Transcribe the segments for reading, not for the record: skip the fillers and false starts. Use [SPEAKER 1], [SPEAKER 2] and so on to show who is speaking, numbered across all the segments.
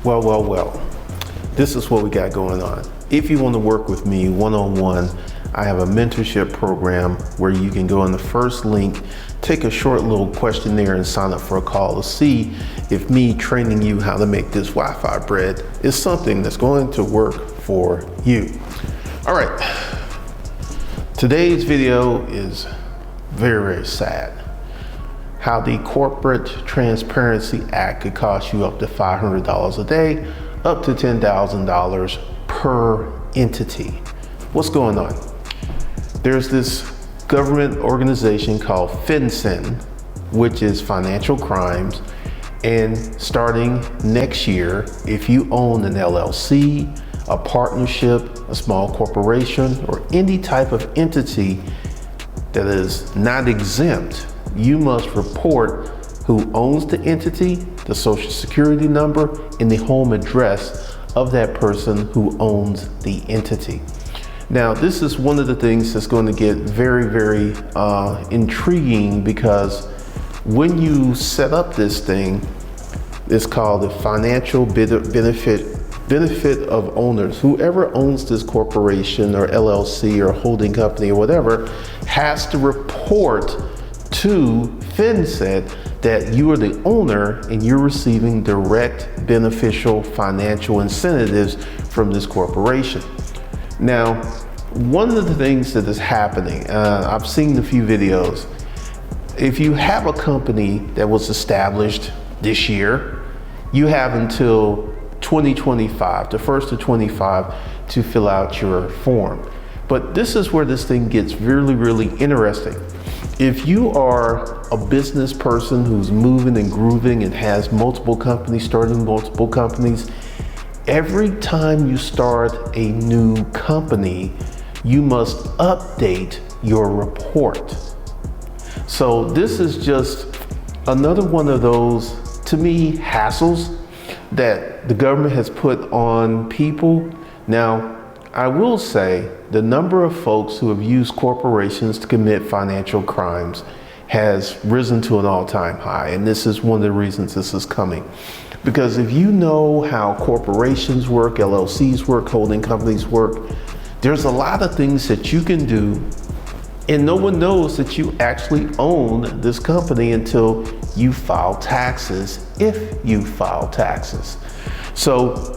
[SPEAKER 1] Well, this is what we got going on. If you want to work with me one-on-one, I have a mentorship program where you can go in the first link, take a short little questionnaire and sign up for a call to see if me training you how to make this Wi-Fi bread is something that's going to work for you. All right, today's video is very sad. How the Corporate Transparency Act could cost you up to $500 a day, up to $10,000 per entity. What's going on? There's this government organization called FinCEN, which is financial crimes. And starting next year, if you own an LLC, a partnership, a small corporation, or any type of entity that is not exempt, you must report who owns the entity, the social security number, and the home address of that person who owns the entity. Now, this is one of the things that's going to get very intriguing, because when you set up this thing, it's called the financial benefit of owners. Whoever owns this corporation or LLC or holding company or whatever has to report to FinCEN that you are the owner and you're receiving direct beneficial financial incentives from this corporation. Now, one of the things that is happening, I've seen a few videos. If you have a company that was established this year, you have until 2025, the first of 25, to fill out your form. But this is where this thing gets really interesting. If you are a business person who's moving and grooving and has multiple companies, starting multiple companies, every time you start a new company, you must update your report. So this is just another one of those, to me, hassles that the government has put on people. Now, I will say the number of folks who have used corporations to commit financial crimes has risen to an all-time high. And this is one of the reasons this is coming. Because if you know how corporations work, LLCs work, holding companies work, there's a lot of things that you can do, and no one knows that you actually own this company until you file taxes, if you file taxes. So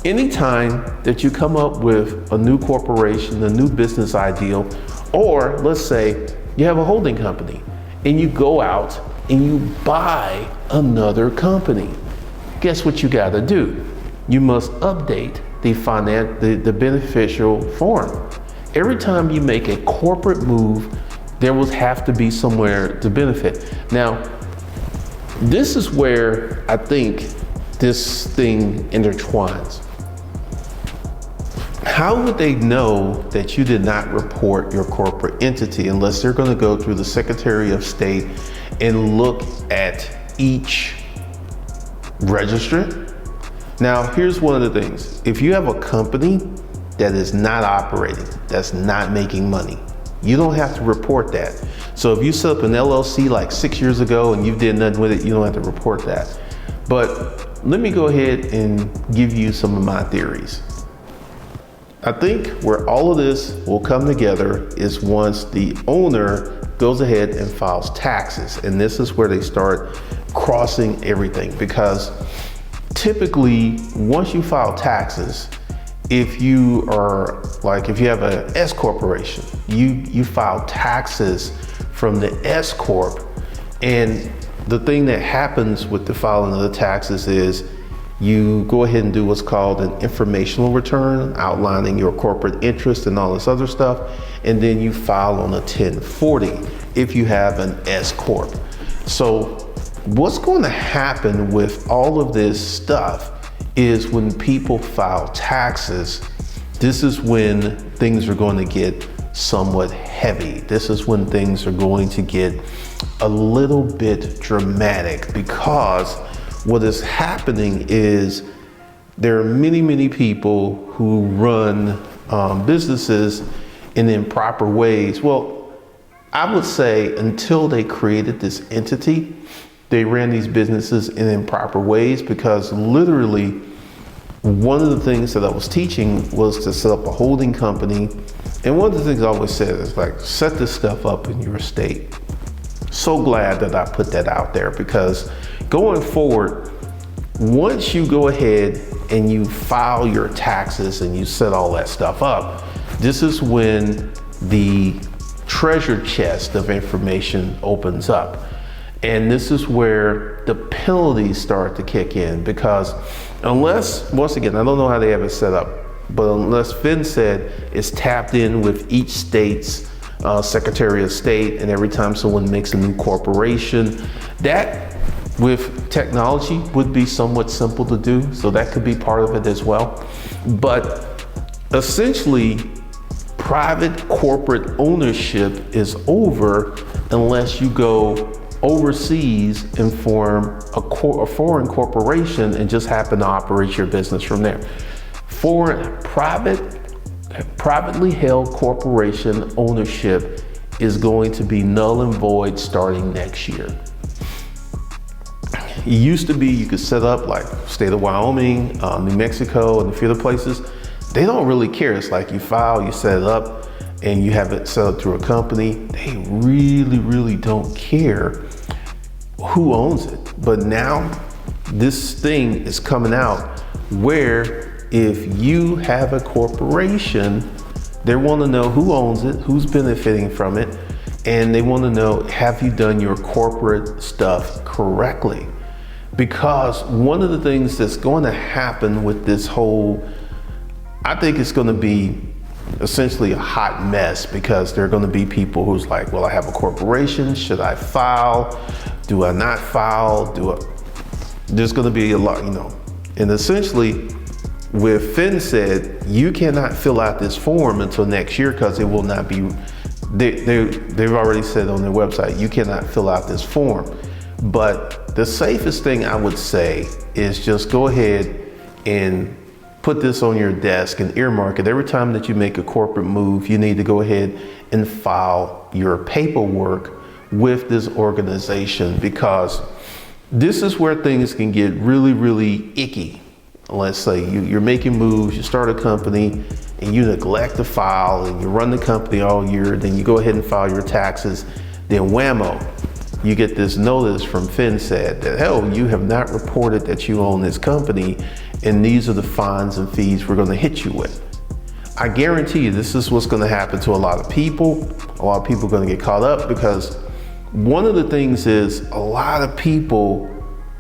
[SPEAKER 1] anytime that you come up with a new corporation, a new business ideal, or let's say you have a holding company and you go out and you buy another company, guess what you gotta do? You must update the beneficial form. Every time you make a corporate move, there will have to be somewhere to benefit. Now, this is where I think this thing intertwines. How would they know that you did not report your corporate entity unless they're going to go through the Secretary of State and look at each registrant? Now, here's one of the things. If you have a company that is not operating, that's not making money, you don't have to report that. So if you set up an LLC like 6 years ago and you did nothing with it, you don't have to report that. But let me go ahead and give you some of my theories. I think where all of this will come together is once the owner goes ahead and files taxes. And this is where they start crossing everything, because typically once you file taxes, if you have a S corporation, you file taxes from the S corp. And the thing that happens with the filing of the taxes is you go ahead and do what's called an informational return, outlining your corporate interest and all this other stuff. And then you file on a 1040 if you have an S corp. So what's going to happen with all of this stuff is when people file taxes, this is when things are going to get somewhat heavy. This is when things are going to get a little bit dramatic, because what is happening is there are many people who run businesses in improper ways. Well, I would say until they created this entity, they ran these businesses in improper ways, because literally One of the things that I was teaching was to set up a holding company. And one of the things I always said is like, set this stuff up in your state. So glad that I put that out there, because going forward, once you go ahead and you file your taxes and you set all that stuff up, this is when the treasure chest of information opens up. And this is where the penalties start to kick in, because unless, once again, I don't know how they have it set up, but unless FinCED is tapped in with each state's Secretary of State, and every time someone makes a new corporation, that with technology would be somewhat simple to do. So that could be part of it as well. But essentially, private corporate ownership is over unless you go overseas and form a foreign corporation and just happen to operate your business from there. Privately held corporation ownership is going to be null and void starting next year. It used to be you could set up like state of Wyoming, New Mexico, and a few other places. They don't really care. It's like you file, you set it up, and you have it set up through a company. They really don't care who owns it. But now this thing is coming out where if you have a corporation, they want to know who owns it, who's benefiting from it, and they want to know, have you done your corporate stuff correctly? Because one of the things that's going to happen with this whole, I think it's going to be essentially a hot mess, because there are going to be people who's like, well, I have a corporation, should I file? Do I not file? There's going to be a lot, and essentially with FinCED, you cannot fill out this form until next year, because it will not be, they've already said on their website, you cannot fill out this form. But the safest thing I would say is just go ahead and put this on your desk and earmark it. Every time that you make a corporate move, you need to go ahead and file your paperwork with this organization, because this is where things can get really icky. Let's say you're making moves, you start a company and you neglect to file, and you run the company all year, then you go ahead and file your taxes, then whammo, you get this notice from FinCED that, hell, you have not reported that you own this company, and these are the fines and fees we're going to hit you with. I guarantee you this is what's going to happen to a lot of people. A lot of people are going to get caught up, because one of the things is a lot of people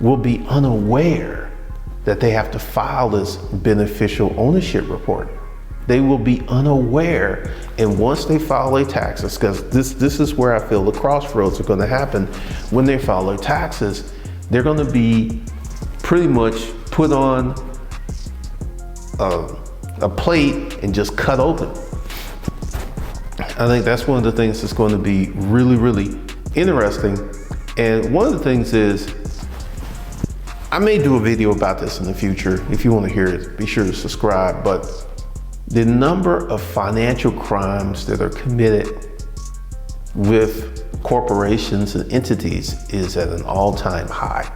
[SPEAKER 1] will be unaware that they have to file this beneficial ownership report. They will be unaware, and once they file their taxes, because this is where I feel the crossroads are going to happen. When they file their taxes, they're going to be pretty much put on a plate and just cut open. I think that's one of the things that's going to be really interesting. And one of the things is, I may do a video about this in the future. If you want to hear it, be sure to subscribe. But the number of financial crimes that are committed with corporations and entities is at an all-time high.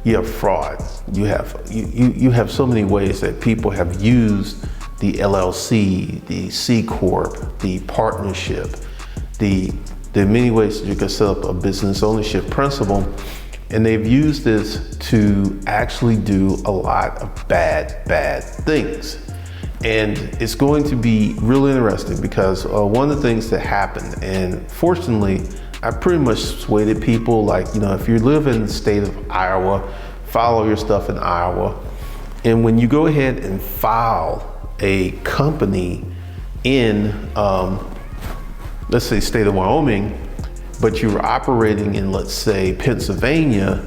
[SPEAKER 1] You have fraud. You have so many ways that people have used the LLC, the C Corp, the partnership, the many ways that you can set up a business ownership principle. And they've used this to actually do a lot of bad things. And it's going to be really interesting, because one of the things that happened, and fortunately, I pretty much persuaded people, like, if you live in the state of Iowa, follow your stuff in Iowa. And when you go ahead and file a company in, let's say, state of Wyoming, but you're operating in, let's say, Pennsylvania,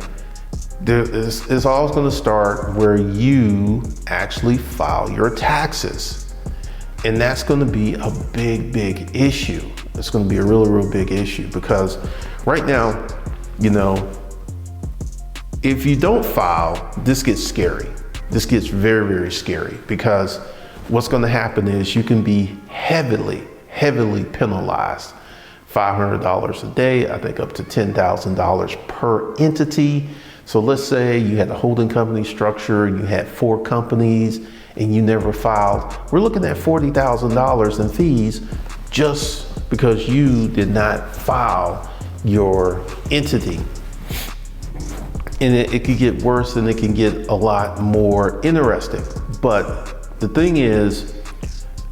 [SPEAKER 1] it's always going to start where you actually file your taxes. And that's going to be a big issue. It's going to be a real big issue, because right now, if you don't file, this gets scary. This gets very scary, because what's going to happen is you can be heavily penalized. $500 a day, I think up to $10,000 per entity. So let's say you had a holding company structure, you had 4 companies, and you never filed. We're looking at $40,000 in fees just because you did not file your entity. And it could get worse, and it can get a lot more interesting. But the thing is,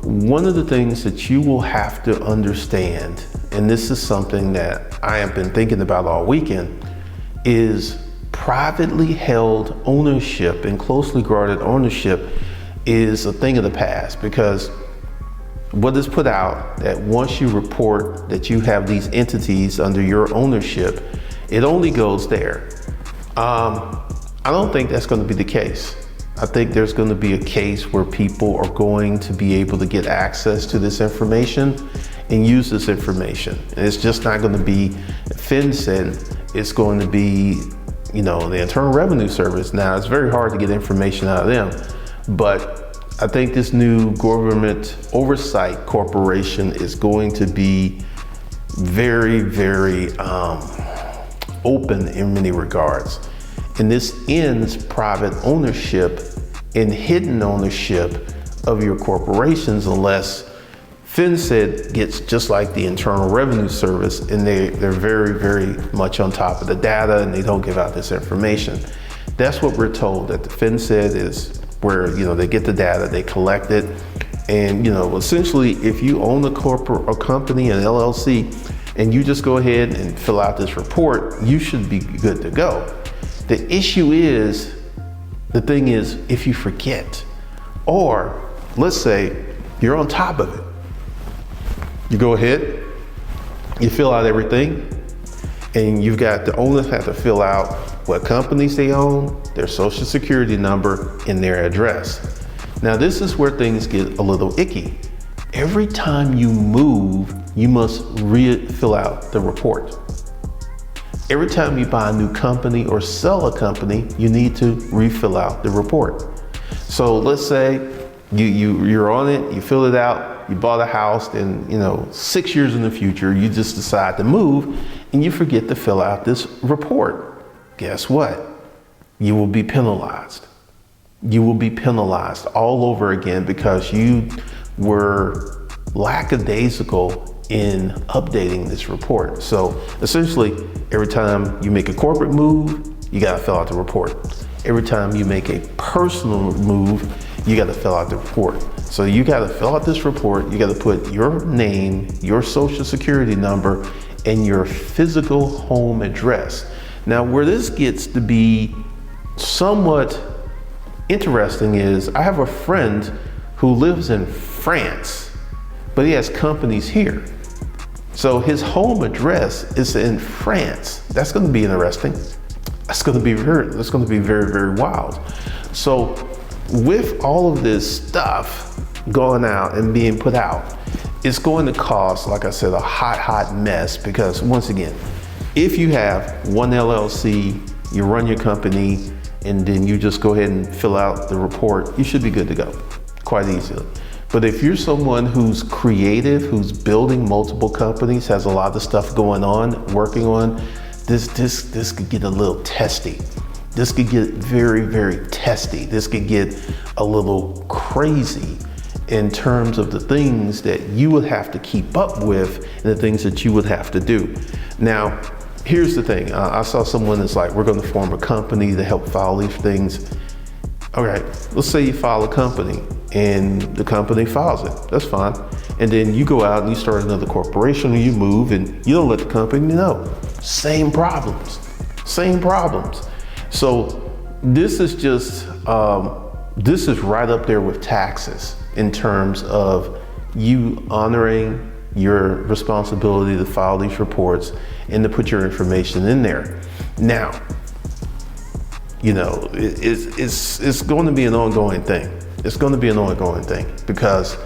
[SPEAKER 1] one of the things that you will have to understand, and this is something that I have been thinking about all weekend, is privately held ownership and closely guarded ownership is a thing of the past, because what is put out that once you report that you have these entities under your ownership, it only goes there. I don't think that's going to be the case. I think there's going to be a case where people are going to be able to get access to this information and use this information. And it's just not going to be FinCEN. It's going to be, the Internal Revenue Service. Now, it's very hard to get information out of them, but I think this new government oversight corporation is going to be very, very open in many regards. And this ends private ownership and hidden ownership of your corporations, unless FinCEN gets just like the Internal Revenue Service, and they're very, very much on top of the data, and they don't give out this information. That's what we're told, that the FinCEN is where, they get the data, they collect it. And, essentially, if you own a company, an LLC, and you just go ahead and fill out this report, you should be good to go. The issue is, the thing is, if you forget, or let's say you're on top of it, you go ahead, you fill out everything, and you've got the owners have to fill out what companies they own, their social security number, and their address. Now, this is where things get a little icky. Every time you move, you must fill out the report. Every time you buy a new company or sell a company, you need to refill out the report. So let's say you're on it, you fill it out, you bought a house, and 6 years in the future, you just decide to move and you forget to fill out this report. Guess what? You will be penalized. You will be penalized all over again because you were lackadaisical in updating this report. So essentially, every time you make a corporate move, you got to fill out the report. Every time you make a personal move, you got to fill out the report. So you got to fill out this report. You got to put your name, your social security number, and your physical home address. Now, where this gets to be somewhat interesting is, I have a friend who lives in France, but he has companies here. So his home address is in France. That's going to be interesting. That's going to be very, very wild. So with all of this stuff going out and being put out, it's going to cause, like I said, a hot mess, because once again, if you have one LLC, you run your company, and then you just go ahead and fill out the report, you should be good to go quite easily. But if you're someone who's creative, who's building multiple companies, has a lot of stuff going on, working on, this could get a little testy. This could get very, very testy. This could get a little crazy in terms of the things that you would have to keep up with and the things that you would have to do. Now, here's the thing. I saw someone that's like, we're going to form a company to help file these things. All right, let's say you file a company and the company files it. That's fine. And then you go out and you start another corporation, or you move and you don't let the company know. Same problems. So this is just, this is right up there with taxes in terms of you honoring your responsibility to file these reports and to put your information in there. Now, it's going to be an ongoing thing. It's going to be an ongoing thing, because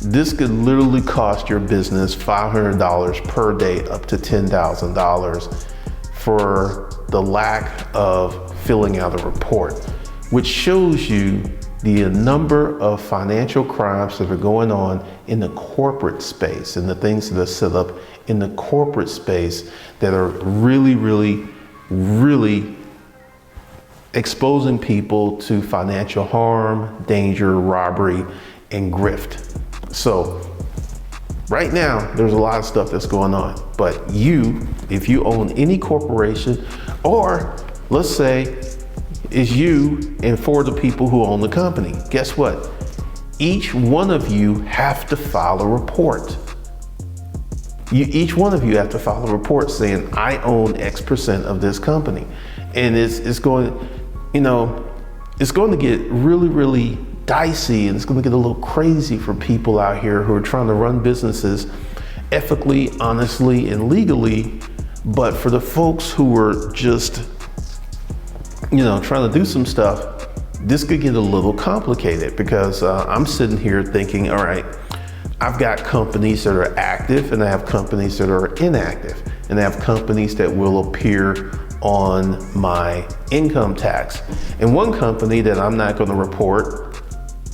[SPEAKER 1] this could literally cost your business $500 per day, up to $10,000 for the lack of filling out a report, which shows you the number of financial crimes that are going on in the corporate space and the things that are set up in the corporate space that are really, really, really exposing people to financial harm, danger, robbery, and grift. So right now, there's a lot of stuff that's going on, but if you own any corporation, or let's say it's you and 4 of the people who own the company, guess what? Each one of you have to file a report. Each one of you have to file a report saying, I own X% of this company. And it's going to get really, really dicey, and it's going to get a little crazy for people out here who are trying to run businesses ethically, honestly, and legally. But for the folks who are just, trying to do some stuff, this could get a little complicated, because I'm sitting here thinking, all right, I've got companies that are active and I have companies that are inactive, and I have companies that will appear on my income tax. And one company that I'm not going to report,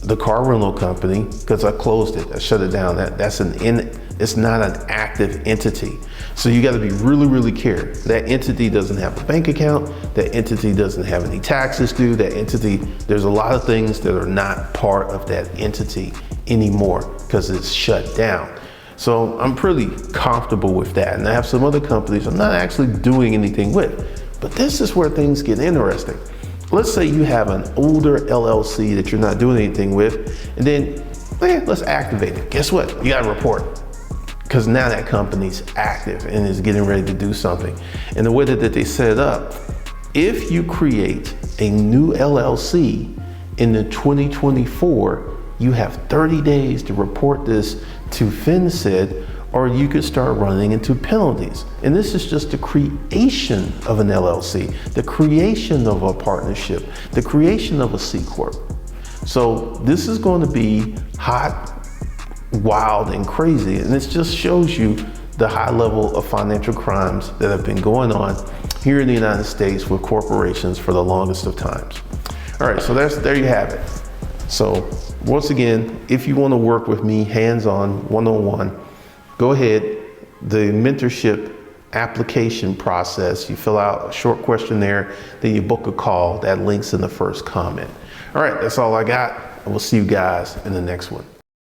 [SPEAKER 1] the car rental company, because I closed it, I shut it down. It's not an active entity. So you got to be really, really careful. That entity doesn't have a bank account. That entity doesn't have any taxes due. That entity, there's a lot of things that are not part of that entity anymore because it's shut down. So I'm pretty comfortable with that. And I have some other companies I'm not actually doing anything with. But this is where things get interesting. Let's say you have an older LLC that you're not doing anything with, and then let's activate it. Guess what? You got to report, because now that company's active and is getting ready to do something. And the way that they set it up, if you create a new LLC in the 2024, you have 30 days to report this to FinCEN, or you could start running into penalties. And this is just the creation of an LLC, the creation of a partnership, the creation of a C Corp. So this is going to be hot, wild, and crazy. And this just shows you the high level of financial crimes that have been going on here in the United States with corporations for the longest of times. All right, so there you have it. So once again, if you want to work with me hands-on, one-on-one, go ahead. The mentorship application process, you fill out a short questionnaire, then you book a call. That link's in the first comment. All right, that's all I got. And we'll see you guys in the next one.